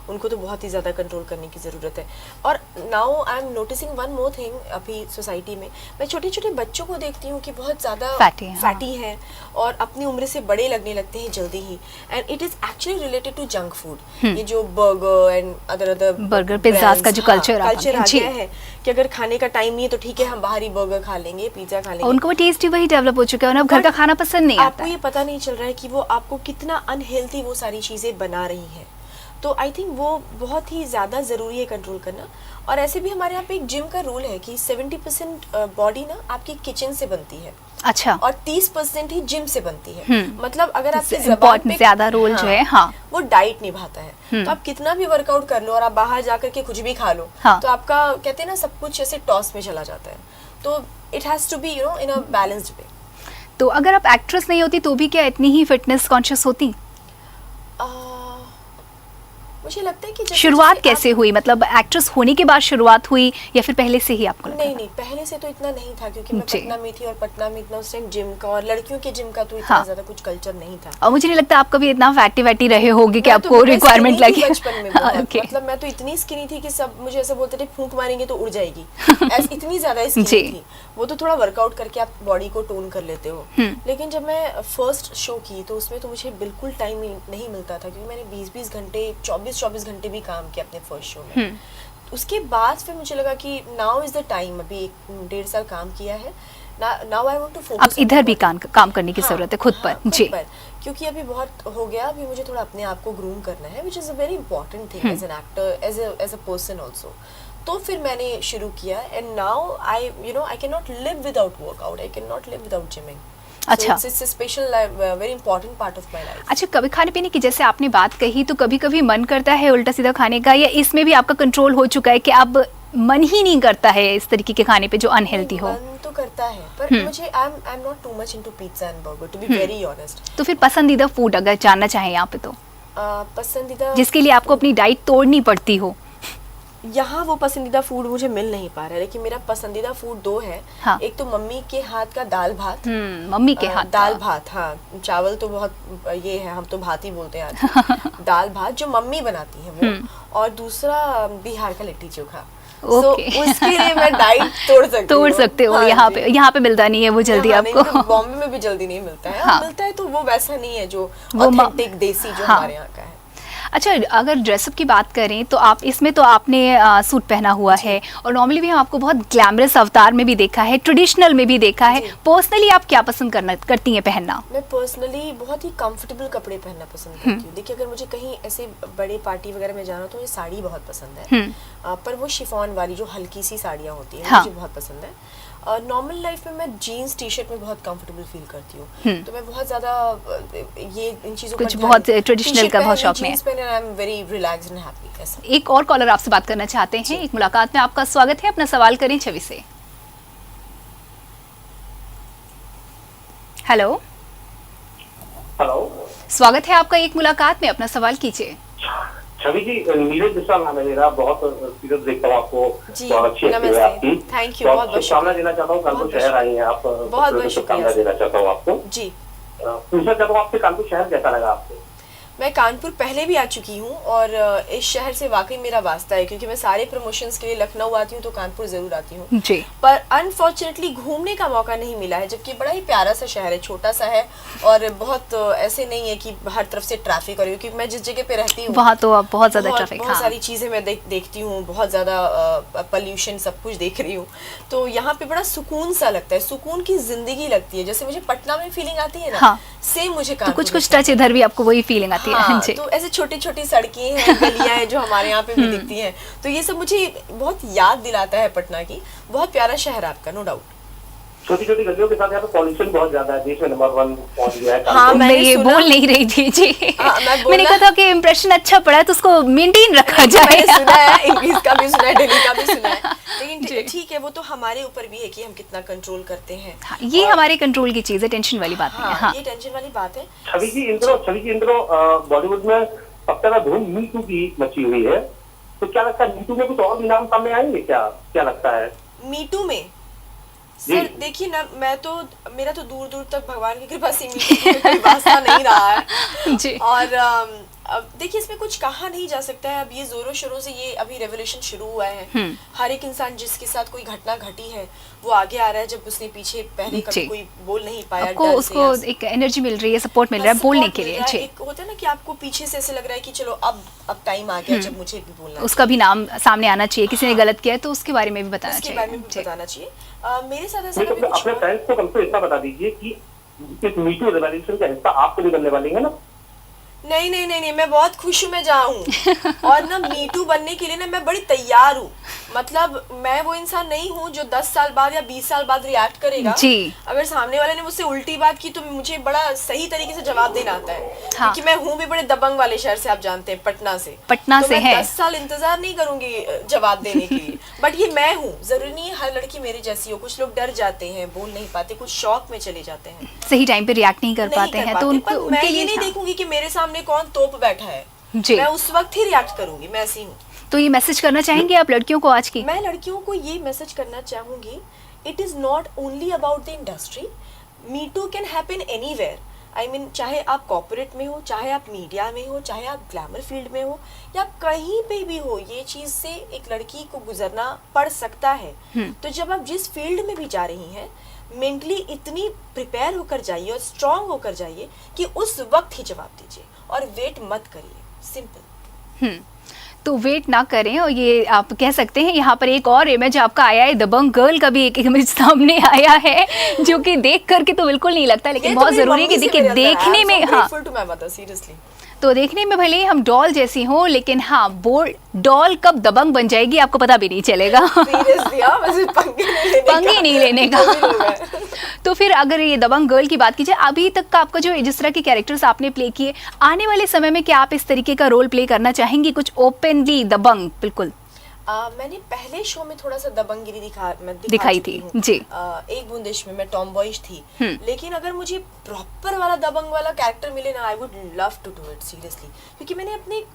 उनको तो बहुत ही ज़्यादा कंट्रोल करने की ज़रूरत है। और now I am noticing one more thing, अभी सोसाइटी में मैं छोटे छोटे बच्चों को देखती हूँ कि बहुत ज़्यादा फैटी हैं और अपनी उम्र से बड़े लगने लगते हैं जल्दी ही, and it is actually related to junk food. ये जो burger and other burger pizza का जो कल्चर आ गया है कि अगर खाने का टाइम नहीं है तो ठीक है हम बाहर ही बर्गर खा लेंगे, पिज्जा खा लेंगे। उनको टेस्ट ही वही डेवलप हो चुका है, उन्हें घर का खाना पसंद नहीं आता। आपको ये पता नहीं चल रहा है कि वो आपको कितना अनहेल्थी वो सारी चीज़ें बना रही हैं। तो आई थिंक वो बहुत ही ज़्यादा ज़रूरी है कंट्रोल करना। और ऐसे भी हमारे यहाँ पे एक जिम का रूल है कि 70% बॉडी ना आपकी किचन से बनती है। अच्छा। और 30% ही जिम से बनती है। मतलब अगर आपकी ज़बान पे ज़्यादा रोल जो है, हाँ, वो डाइट निभाता है। तो आप कितना भी वर्कआउट कर लो और आप बाहर जाकर के कुछ भी खा लो, तो आपका कहते हैं ना सब कुछ ऐसे टॉस में चला जाता है। तो it has to be in a balanced way. तो अगर आप एक्ट्रेस नहीं होती तो भी क्या इतनी ही फिटनेस कॉन्शियस होती? मुझे लगता है कि शुरुआत कैसे हुई, मतलब एक्ट्रेस होने के बाद शुरुआत हुई या फिर पहले से ही आपको? नहीं, पहले से तो इतना नहीं था, क्योंकि मैं पटना में थी और पटना में इतना उस टाइम जिम का और लड़कियों के जिम का तो इतना ज्यादा कुछ कल्चर नहीं था। और मुझे नहीं लगता आप कभी इतना फैटी रहे होगे कि आपको रिक्वायरमेंट लगी बचपन में। मतलब मैं तो इतनी स्किनी थी कि सब मुझे ऐसा बोलते थे फूंक मारेंगे तो उड़ जाएगी, इतनी ज्यादा स्किनी थी। वो तो थोड़ा वर्कआउट करके आप बॉडी को टोन कर लेते हो। लेकिन जब मैं फर्स्ट शो की तो उसमें तो मुझे बिल्कुल टाइम नहीं मिलता था, क्योंकि मैंने 20-20 घंटे 24 घंटे भी काम किया अपने फर्स्ट शो में। उसके बाद फिर मुझे लगा कि नाउ इज द टाइम। अभी 1.5 साल काम किया है, now I want to focus. अब इधर भी काम करने की जरूरत है खुद पर। जी, क्योंकि अभी बहुत हो गया, अभी मुझे थोड़ा अपने आप को ग्रूम करना है, which is a very important thing as an actor, as a person also. तो फिर मैंने शुरू किया, and now I can not live without workout, I can not live without gyming. अच्छा, it's a special very important part of my life. अच्छा, कभी खाने पीने की जैसे आपने बात कही, तो कभी कभी मन करता है उल्टा सीधा खाने का, या इसमें भी आपका कंट्रोल हो चुका है कि अब मन ही नहीं करता है इस तरीके के खाने पे जो अनहेल्दी हो? मन तो करता है, पर मुझे I am not too much into pizza and burger, to be very honest. तो फिर पसंदीदा फूड अगर जानना चाहें यहाँ पे तो? पसंदीदा जिसके लिए आपको अपनी डाइट तोड़नी पड़ती हो। यहाँ वो पसंदीदा फूड मुझे मिल नहीं पा रहा है, लेकिन मेरा पसंदीदा फूड 2 है। हाँ। एक तो मम्मी के हाथ का दाल भात। मम्मी के हाथ दाल भात, हाँ, चावल तो बहुत ये है, हम तो भात ही बोलते हैं आज। दाल भात जो मम्मी बनाती है वो, और दूसरा बिहार का लिट्टी चोखा। उसके लिए मैं डाइट तोड़ सकते हो। यहाँ पे मिलता नहीं है वो जल्दी आपको। बॉम्बे में भी जल्दी नहीं मिलता है। हाँ। मिलता है तो वो वैसा नहीं है जो ऑथेंटिक देसी जो हमारे यहाँ का है। अच्छा, अगर ड्रेसअप की बात करें तो आप इसमें तो आपने सूट पहना हुआ है, और नॉर्मली भी हम आपको बहुत ग्लैमरस अवतार में भी देखा है, ट्रेडिशनल में भी देखा है। पर्सनली आप क्या पसंद करती हैं पहनना? मैं पर्सनली बहुत ही कंफर्टेबल कपड़े पहनना पसंद करती हूँ। देखिए, अगर मुझे कहीं ऐसे बड़े पार्टी वगैरह में जाना तो मुझे साड़ी बहुत पसंद है, पर वो शिफॉन वाली जो हल्की सी साड़ियाँ होती हैं, मुझे बहुत पसंद है। नॉर्मल लाइफ में मैं जीन्स टी शर्ट में बहुत कंफर्टेबल फील करती हूँ, तो मैं बहुत ज्यादा ये इन चीजों कुछ बहुत ट्रेडिशनल का बहुत शौक में I am very relaxed and happy. ऐसा एक और कॉलर आपसे बात करना चाहते हैं, एक मुलाकात में आपका स्वागत है, अपना सवाल करें छवि से। हेलो, हेलो, स्वागत है आपका एक मुलाकात में, अपना सवाल कीजिए। छवि जी, नीरज मिश्रा नाम है मेरा, बहुत सीरियस देखता हूँ आपको, जी, बहुत अच्छी एक्टिंग है नमस्ते। आपकी। थैंक यू, तो बहुत बहुत शुभकामना देना चाहता हूँ, कानपुर बहुत शहर आई हैं आप, बहुत शुभकामना देना चाहता हूँ आपको। जी, पूछना चाहता हूँ आपसे, कानपुर शहर कैसा लगा आपको? मैं कानपुर पहले भी आ चुकी हूँ और इस शहर से वाकई मेरा वास्ता है, क्योंकि मैं सारे प्रमोशंस के लिए लखनऊ आती हूँ तो कानपुर जरूर आती हूँ जी। पर अनफॉर्चुनेटली घूमने का मौका नहीं मिला है, जबकि बड़ा ही प्यारा सा शहर है, छोटा सा है और बहुत ऐसे नहीं है कि हर तरफ से ट्रैफिक हो रही है, क्योंकि मैं जिस जगह पे रहती हूँ वहाँ तो अब बहुत ज्यादा ट्रैफिक, बहुत हाँ। सारी चीजें मैं देखती हूँ, बहुत ज्यादा पोल्यूशन सब कुछ देख रही हूँ, तो यहाँ पे बड़ा सुकून सा लगता है, सुकून की जिंदगी लगती है, जैसे मुझे पटना में फीलिंग आती है ना, हाँ। सेम मुझे तो कानपुर कुछ में कुछ टच इधर भी आपको वही फीलिंग आती है। हाँ, जी। तो ऐसे छोटी छोटी सड़कें हैं, गलियां हैं जो हमारे यहाँ पे भी दिखती हैं, तो ये सब मुझे बहुत याद दिलाता है पटना की। बहुत प्यारा शहर आपका, नो डाउट। छोटी छोटी गलियों के साथ यहाँ पे पॉल्यूशन बहुत ज्यादा है, देश में नंबर 1 पहुंच गया है हाँ, कानपुर। मैं मैंने ये सुना- बोल नहीं रही थी जी। हाँ, मैंने कहा था कि इम्प्रेशन अच्छा पड़ा है तो उसको मेंटेन रखा जाए। मैंने सुना है, इंग्लिश का भी सुना है, दिल्ली का भी सुना है, लेकिन ठीक है, वो तो हमारे ऊपर भी है कि हम कितना कंट्रोल करते हैं। हाँ, ये हमारे कंट्रोल की चीज है, टेंशन वाली बात नहीं है। हाँ। ये टेंशन वाली बात है। छवि जी इन दिनों बॉलीवुड में सबसे ज्यादा धूम मी टू की मची हुई है, तो क्या लगता है मी टू में कुछ और भी नाम सामने आएंगे क्या लगता है? मीटू में जी। सर देखिए ना, मेरा तो दूर दूर तक भगवान की कृपा से मीटू में कोई वास्ता नहीं रहा है जी। और अब देखिए इसमें कुछ कहा नहीं जा सकता है। अब ये जोरों शोरों से ये अभी रेवोल्यूशन शुरू हुआ है। हर एक इंसान जिसके साथ कोई घटना घटी है वो आगे आ रहा है, जब उसने पीछे पहले कभी जी। कोई बोल नहीं पाया, आपको डर से उसको या- एक एनर्जी मिल रही है, सपोर्ट मिल रहा है हाँ, बोलने support के मिल लिए। रहा है। जी। एक होता है ना कि आपको पीछे से ऐसे लग रहा है कि चलो अब टाइम आ गया जब मुझे भी बोलना है। उसका भी नाम सामने आना चाहिए, किसी ने गलत किया है तो उसके बारे में भी बताना उसके बारे में भी चाहिए। बताना चाहिए। मेरे साथ ऐसा नहीं तो कभी कुछ अपने हुआ- फ्रेंड्स को कम से इतना बता दीजिए कि इस मी टू रेवोल्यूशन का हिस्सा आपको भी बनने वाली है ना? नहीं, मैं बहुत खुश हूँ मैं जाऊँ और ना मीटू बनने के लिए ना मैं बड़ी तैयार हूँ। मतलब मैं वो इंसान नहीं हूँ जो 10 साल बाद या 20 साल बाद रिएक्ट करेगा। जी। अगर सामने वाले ने मुझसे उल्टी बात की तो मुझे बड़ा सही तरीके से जवाब देना आता है। हाँ। क्योंकि मैं हूँ भी बड़े दबंग वाले शहर से, आप जानते हैं, पटना से। पटना तो से मैं है। 10 साल इंतजार नहीं करूंगी जवाब देने के लिए। बट ये मैं हूँ, जरूरी नहीं है हर लड़की मेरे जैसी हो। कुछ लोग डर जाते हैं, बोल नहीं पाते, कुछ शौक में चले जाते हैं, सही टाइम पे रिएक्ट नहीं कर नहीं पाते कर हैं तो पाते। उनको पर मैं उनके ये लिए नहीं हाँ। देखूंगी कि मेरे सामने कौन तोप बैठा है। जी। मैं उस वक्त ही रिएक्ट करूंगी, मैं ऐसी हूँ। तो ये मैसेज करना चाहेंगे आप लड़कियों को आज की? मैं लड़कियों को ये मैसेज करना चाहूंगी, it is not only about the industry, me too can happen anywhere. I mean चाहे आप कॉर्पोरेट में हो, चाहे आप मीडिया में हो, चाहे आप ग्लैमर फील्ड में हो, या कहीं पे भी हो, ये चीज से एक लड़की को गुजरना पड़ सकता है। तो जब आप जिस फील्ड में भी जा रही हैं, मेंटली इतनी प्रिपेयर होकर जाइए और स्ट्रांग होकर जाइए कि उस वक्त ही जवाब दीजिए और वेट मत करिए। सिंपल। तो वेट ना करें। और ये आप कह सकते हैं यहाँ पर एक और इमेज आपका आया है, दबंग गर्ल का भी एक इमेज सामने आया है जो कि देख करके तो बिल्कुल नहीं लगता, लेकिन बहुत जरूरी है कि देखिए देखने में, हाँ सीरियसली तो देखने में भले ही हम डॉल जैसी हो, लेकिन हाँ बोल्ड डॉल कब दबंग बन जाएगी आपको पता भी नहीं चलेगा। सीरियसली हाँ, वैसे पंगे नहीं लेने का। तो फिर अगर ये दबंग गर्ल की बात कीजिए, अभी तक का आपका जो जिस तरह के कैरेक्टर्स आपने प्ले किए, आने वाले समय में क्या आप इस तरीके का रोल प्ले करना चाहेंगी, कुछ ओपनली दबंग? बिल्कुल। मैंने पहले शो में थोड़ा सा दबंगिरी दिखाई चुकी थी हूँ। जी। एक बूंदेश में मैं टॉमबॉयज थी, लेकिन अगर मुझे प्रॉपर वाला दबंग वाला कैरेक्टर मिले ना, I would love to do it seriously. क्योंकि मैंने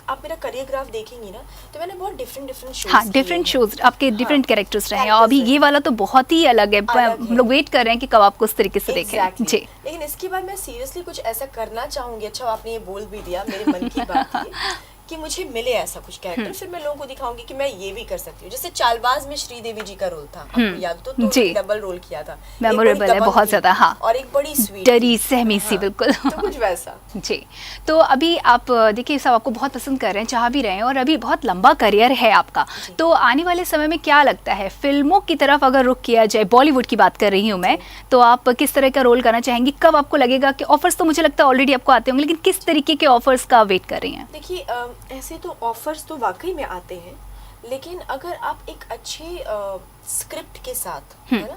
आप मेरा करियर ग्राफ देखेंगी ना, तो मैंने बहुत डिफरेंट शोज, हाँ डिफरेंट शोज आपके डिफरेंट कैरेक्टर्स रहे हैं, और अभी ये वाला तो बहुत ही अलग है। हम लोग वेट कर रहे हैं कि कब आपको उस तरीके से देखें। जी। लेकिन इसके बाद मैं सीरियसली कुछ ऐसा करना चाहूंगी। अच्छा आपने ये बोल भी दिया, मेरे मन की बात थी कि मुझे मिले ऐसा कुछ कैरेक्टर, फिर मैं लोगों को दिखाऊंगी कि मैं ये भी कर सकती हूँ। जैसे चालबाज में श्रीदेवी जी का रोल था, आपको याद तो डबल रोल किया था, मेमोरेबल है बहुत ज्यादा। हाँ, और एक बड़ी स्वीट डरी सहमी सी, बिल्कुल। तो कुछ वैसा। जी। तो अभी आप देखिए सब आपको बहुत पसंद कर रहे हैं, चाह भी रहे हैं, और अभी बहुत लंबा करियर है आपका, तो आने वाले समय में क्या लगता है फिल्मों की तरफ अगर रुख किया जाए, बॉलीवुड की बात कर रही हूँ मैं, तो आप किस तरह का रोल करना चाहेंगी? कब आपको लगेगा कि ऑफर्स तो मुझे लगता है ऑलरेडी आपको आते होंगे, लेकिन किस तरीके के ऑफर्स का वेट कर रही हैं? देखिए ऐसे तो ऑफर्स तो वाकई में आते हैं, लेकिन अगर आप एक अच्छे स्क्रिप्ट के साथ, है ना,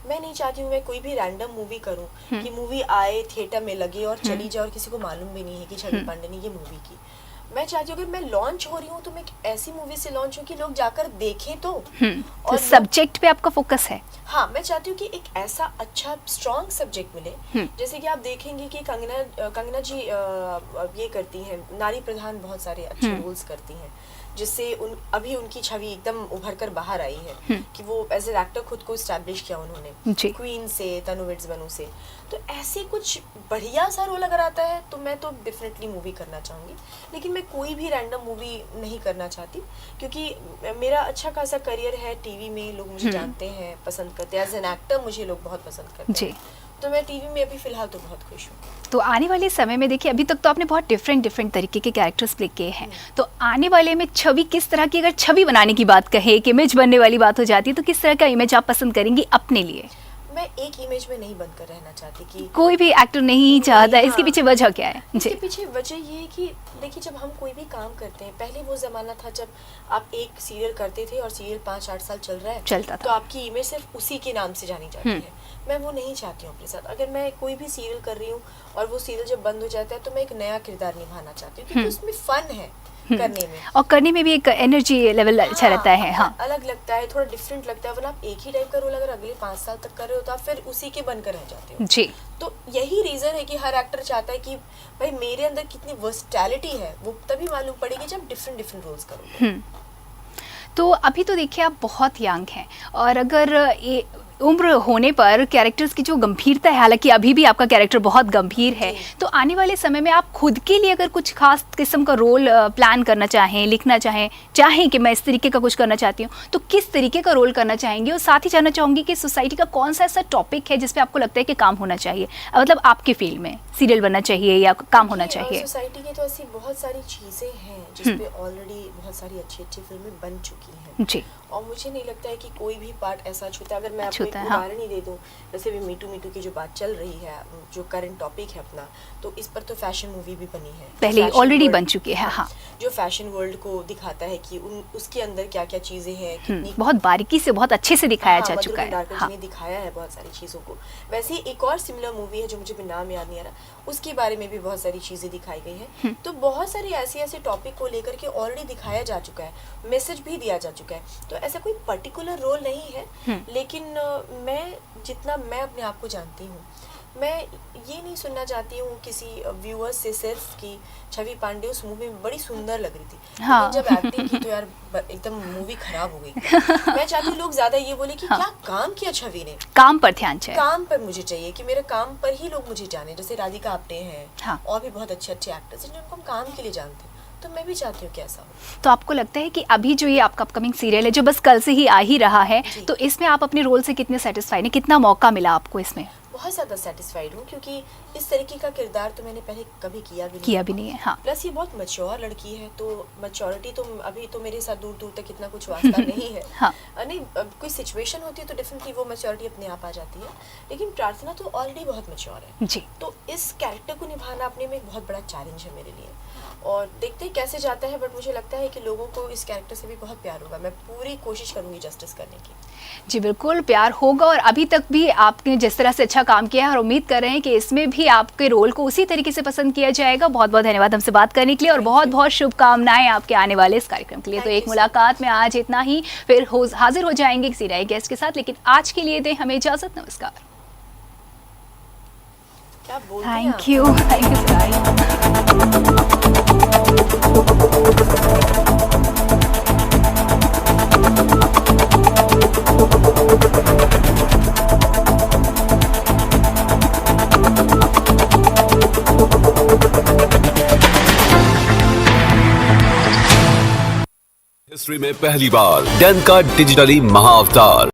मैं नहीं चाहती हूँ मैं कोई भी रैंडम मूवी करूँ कि मूवी आए थिएटर में लगे और चली जाए और किसी को मालूम भी नहीं है कि छवि पांडे ने ये मूवी की। मैं चाहती हूँ कि मैं लॉन्च हो रही हूँ तो मैं एक ऐसी मूवी से लॉन्च हूँ कि लोग जाकर देखें तो तो सब्जेक्ट पे आपका फोकस है। हाँ, मैं चाहती हूँ कि एक ऐसा अच्छा स्ट्रॉन्ग सब्जेक्ट मिले। जैसे कि आप देखेंगे कि कंगना जी ये करती हैं, नारी प्रधान बहुत सारे अच्छे रोल्स करती हैं, जिससे अभी उनकी छवि एकदम उभर कर बाहर आई है कि वो एज ए एक्टर खुद को स्टैब्लिश किया उन्होंने, क्वीन से तनु विट्स बनू से। तो ऐसे कुछ बढ़िया सा रोल अगर आता है तो मैं तो डेफिनेटली मूवी करना चाहूँगी, लेकिन मैं कोई भी रैंडम मूवी नहीं करना चाहती, क्योंकि मेरा अच्छा खासा करियर है टीवी में, लोग मुझे जानते हैं, पसंद करते हैं, एज एन एक्टर मुझे लोग बहुत पसंद करते हैं, तो मैं टीवी में अभी फिलहाल तो बहुत खुश हूँ। तो आने वाले समय में देखिए, अभी तक तो आपने बहुत डिफरेंट तरीके के कैरेक्टर्स प्ले किए हैं, तो आने वाले में छवि किस तरह की, अगर छवि बनाने की बात कहें, एक इमेज बनने वाली बात हो जाती है, तो किस तरह का इमेज आप पसंद करेंगी अपने लिए? मैं एक इमेज में नहीं बनकर रहना चाहती कि कोई भी एक्टर नहीं चाहता। हाँ, इसके पीछे वजह क्या है? इसके पीछे वजह ये है कि देखिए, जब हम कोई भी काम करते हैं, पहले वो ज़माना था जब आप एक सीरियल करते थे और सीरियल 5-8 साल चलता था, तो आपकी इमेज सिर्फ उसी के नाम से जानी जाती है। मैं वो नहीं चाहती हूँ अपने साथ। अगर मैं कोई भी सीरियल कर रही हूँ और वो सीरियल जब बंद हो जाता है तो मैं एक नया किरदार निभाना चाहती हूँ, क्योंकि उसमें फन है करने में, और करने में भी एक एनर्जी लेवल अच्छा रहता है। हाँ, अलग लगता है, थोड़ा डिफरेंट लगता है। वरना आप एक ही टाइप का रोल अगर अगले 5 साल तक कर रहे हो तो आप फिर उसी के बनकर रह जाते हो जी। तो यही रीजन है कि हर एक्टर चाहता है कि भाई मेरे अंदर कितनी वर्सटैलिटी है वो तभी मालूम पड़ेगी जब डिफरेंट रोल्स करोगे। तो अभी तो देखिए आप बहुत यंग हैं, और अगर उम्र होने पर कैरेक्टर्स की जो गंभीरता है, हालांकि अभी भी आपका कैरेक्टर बहुत गंभीर है, तो आने वाले समय में आप खुद के लिए अगर कुछ खास किस्म का रोल प्लान करना चाहें, लिखना चाहें कि मैं इस तरीके का कुछ करना चाहती हूँ, तो किस तरीके का रोल करना चाहेंगे? और साथ ही जानना चाहूँगी कि सोसाइटी का कौन सा ऐसा टॉपिक है जिस पे आपको लगता है कि काम होना चाहिए, मतलब आपके फील्ड में सीरियल बनना चाहिए या काम होना चाहिए? सोसाइटी की तो ऐसी बहुत सारी चीज़ें हैं जिसपे ऑलरेडी बहुत सारी अच्छी फिल्में बन चुकी हैं जी, और मुझे नहीं लगता है कि कोई भी पार्ट ऐसा छूता है। अगर मैं आपको एक उदाहरण ही दे दूं, जैसे भी मीटू की जो बात चल रही है, जो करंट टॉपिक है अपना, तो इस पर तो फैशन मूवी भी बनी है, पहले ऑलरेडी बन चुकी है। हाँ, जो फैशन वर्ल्ड को दिखाता है कि उसके अंदर क्या क्या चीज़ें हैं, कितनी बहुत बारीकी से, बहुत अच्छे से दिखाया जा चुका है। हाँ, दिखाया है बहुत सारी चीज़ों को। वैसे ही एक और सिमिलर मूवी है जो मुझे नाम याद नहीं आ रहा, उसके बारे में भी बहुत सारी चीज़ें दिखाई गई हैं। तो बहुत सारी ऐसे टॉपिक को लेकर के ऑलरेडी दिखाया जा चुका है, मैसेज भी दिया जा चुका है। तो ऐसा कोई पर्टिकुलर रोल नहीं है, लेकिन जितना मैं अपने आप को जानती हूँ, मैं ये नहीं सुनना चाहती हूँ किसी व्यूअर्स से सिर्फ कि छवि पांडे उस मूवी में बड़ी सुंदर लग रही थी, हाँ। लेकिन जब एक्टिंग की तो यार एकदम मूवी खराब हो गई। मैं चाहती हूँ लोग ज्यादा ये बोले कि हाँ। क्या काम किया छवि ने, काम पर ध्यान चाहिए, काम पर मुझे चाहिए कि मेरे काम पर ही लोग मुझे जाने। जैसे राधिका आप्टे हैं, हाँ। और भी बहुत अच्छे एक्टर्स हैं जिनको हम काम के लिए जानते हैं, तो मैं भी चाहती हूँ कि ऐसा हो। तो आपको लगता है कि अभी जो ये आपका अपकमिंग सीरियल है जो बस कल से ही आ ही रहा है, तो इसमें आप अपने रोल से कितने सेटिस्फाइड हैं, कितना मौका मिला आपको इसमें? बहुत ज़्यादा सेटिस्फाइड हूँ, क्योंकि इस तरीके का किरदार तो मैंने पहले कभी किया भी नहीं है। हाँ। प्लस ये बहुत मैच्योर लड़की है, तो मैच्योरिटी तो अभी तो मेरे साथ दूर दूर तक इतना कुछ वास्ता नहीं है। हाँ। नहीं, कोई सिचुएशन होती है तो डेफिनेटली वो मैच्योरिटी अपने आप आ जाती है, लेकिन प्रार्थना तो ऑलरेडी बहुत मैच्योर है जी। तो इस कैरेक्टर को निभाना अपने में एक बहुत बड़ा चैलेंज है मेरे लिए, और देखते हैं कैसे जाता है, बट मुझे लगता है कि लोगों को इस कैरेक्टर से भी बहुत प्यार होगा। मैं पूरी कोशिश करूंगी जस्टिस करने की। जी बिल्कुल, प्यार होगा, और अभी तक भी आपने जिस तरह से अच्छा काम किया है, और उम्मीद कर रहे हैं कि इसमें भी आपके रोल को उसी तरीके से पसंद किया जाएगा। बहुत बहुत धन्यवाद हमसे बात करने के लिए, और बहुत बहुत शुभकामनाएं आपके आने वाले इस कार्यक्रम के लिए। तो एक मुलाकात में आज इतना ही, फिर हाजिर हो जाएंगे किसी नए गेस्ट के साथ, लेकिन आज के लिए दें हमें इजाजत। नमस्कार। थैंक यू हिस्ट्री में पहली बार डेनका डिजिटली महाअवतार।